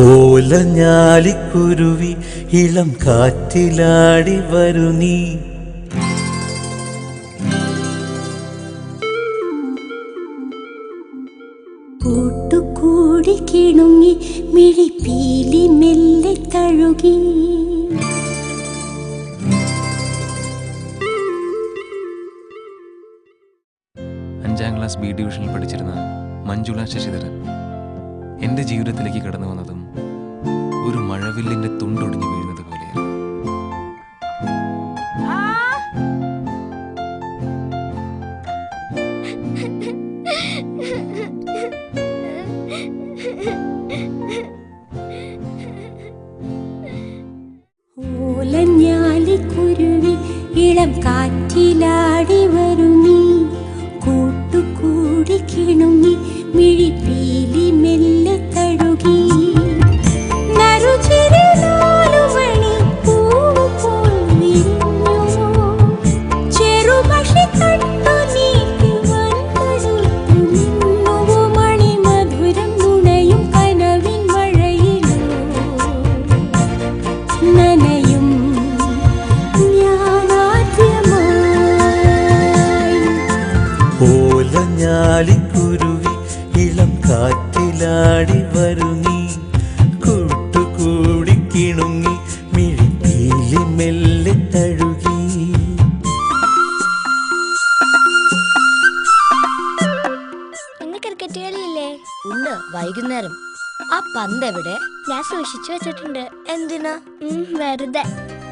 ഓലഞ്ഞാലിക്കുരുവി ഇളം കാറ്റിലാടി വരു നീ. കൂട്ടുകൂടി കിണുങ്ങി മിഴിപ്പീലി മെല്ലെ തഴുകി. അഞ്ചാം ക്ലാസ് ബി ഡിവിഷനിൽ പഠിച്ചിരുന്ന മഞ്ജുള ശശിധരൻ എൻ്റെ ജീവിതത്തിലേക്ക് കടന്നു വന്നതും ഒരു മഴവില്ലിൻ്റെ തുണ്ടൊടിഞ്ഞു വീഴുന്നത് പോലെയാണ്. ഓലഞ്ഞാലിക്കുരുവി ഇളം കാറ്റിലാടി വരു നീ. കൂട്ടുകൂടി കിണുങ്ങി മിഴിപ്പീലി മെല്ലെ തഴുകി. നറുചിരി നാലുമണി പൂവ് പോൽ വിരിഞ്ഞു. ചെറുപക്ഷി തട്ടു നീട്ടി വന്നെടുത്തു നിന്നു. മണിമധുരം നുണയും കനവിൻ മഴയിലോ നനയും ഞാനാദ്യമായി. ഓലഞ്ഞാലിക്കുരുവി ഇളം കാറ്റിലാടി വരു നീ. കൂട്ടുകൂടി കിണുങ്ങി മിഴിപ്പീലി മെല്ലെ തഴുകി. ഇന്ന് ക്രിക്കറ്റ് കളിയില്ലേ? ഉണ്ട്, വൈകുന്നേരം. ആ പന്ത് എവിടെ? ഞാൻ സൂക്ഷിച്ചു വെച്ചിട്ടുണ്ട്. എന്തിനാ? വെറുതെ.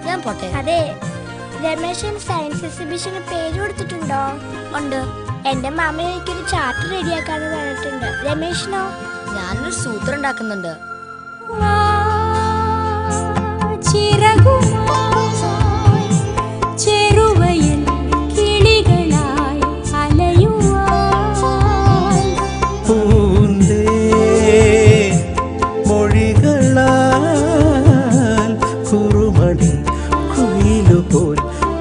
ഞാൻ പോട്ടെ. അതെ, രമേശൻ സയൻസ് എക്സിബിഷന് പേര് കൊടുത്തിട്ടുണ്ടോ? ഉണ്ട്. എന്റെ മാമ എനിക്കൊരു ചാർട്ട് റെഡിയാക്കാന്ന് പറഞ്ഞിട്ടുണ്ട്. രമേശനോ? ഞാനൊരു സൂത്രം ഉണ്ടാക്കുന്നുണ്ട്. ചെറുവയൽ കിളികളായി അലയുവാൻ. പൂന്തേ മൊഴികളാൽ കുറുമണി കുയിലുപോൽ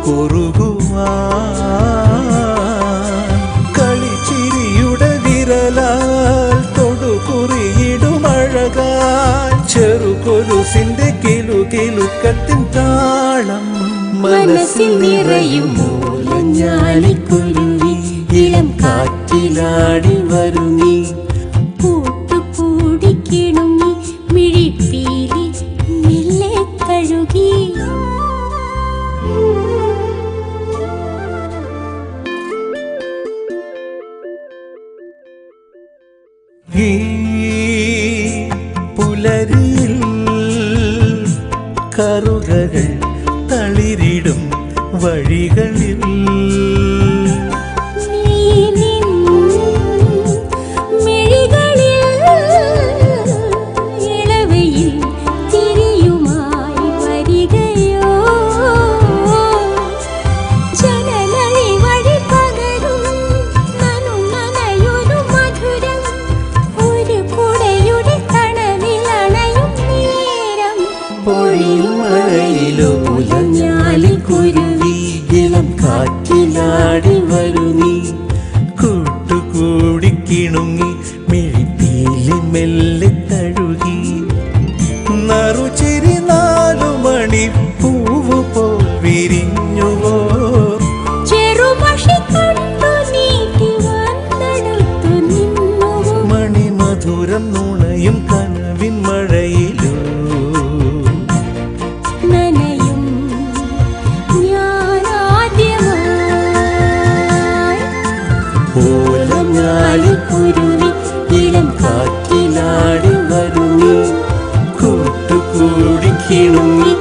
കുറുകുവാൻ. കളിച്ചിരിയുടെ വിരലാൽ തൊടുകുറിയിടുമഴകാൽ ചെറുകൊലുസിന്റെ കിലുകിലുക്കത്തിൻ താളം മനസ്സിൽ നിറയും. ഓലഞ്ഞാലിക്കുരുവി ഇളം കാറ്റിലാടി വരു നീ. കൂട്ടുകൂടി കിണുങ്ങി മിഴിപ്പീലി മെല്ലെ തഴുകി. ഈ പുലരിയിൽ കറുകകൾ തളിരിടും വഴികളിൽ നീ നിൻ മിഴികളിൽ ഇളവയിൽ തിരിയുമായി വരികയോ. ജനലഴി വഴി പകരും നനയൊരു മധുരം. ഒരു കുടയുടെ തണലിൽ അണയും നേരം പൊഴിയും മഴയിലോ. ഓലഞ്ഞാലിക്കുരുവി ഇളം കാറ്റിലാടി വരു നീ. കൂട്ടുകൂടി കിണുങ്ങി മിഴിപ്പീലി മെല്ലെ തഴുകി. നറുചിരി നാലുമണി പൂവ് പോൽ വിരിഞ്ഞുവോ. ചെറുപക്ഷി തട്ടു നീട്ടി വന്നെടുത്തു നിന്നു. മണിമധുരം നുണയും കനവിൻ മഴയിലോ നനയും ഞാനാദ്യമായി. ഓലഞ്ഞാലിക്കുരുവി ഇളം കാറ്റിലാടി വരു നീ. കൂട്ടുകൂടി കിണുങ്ങി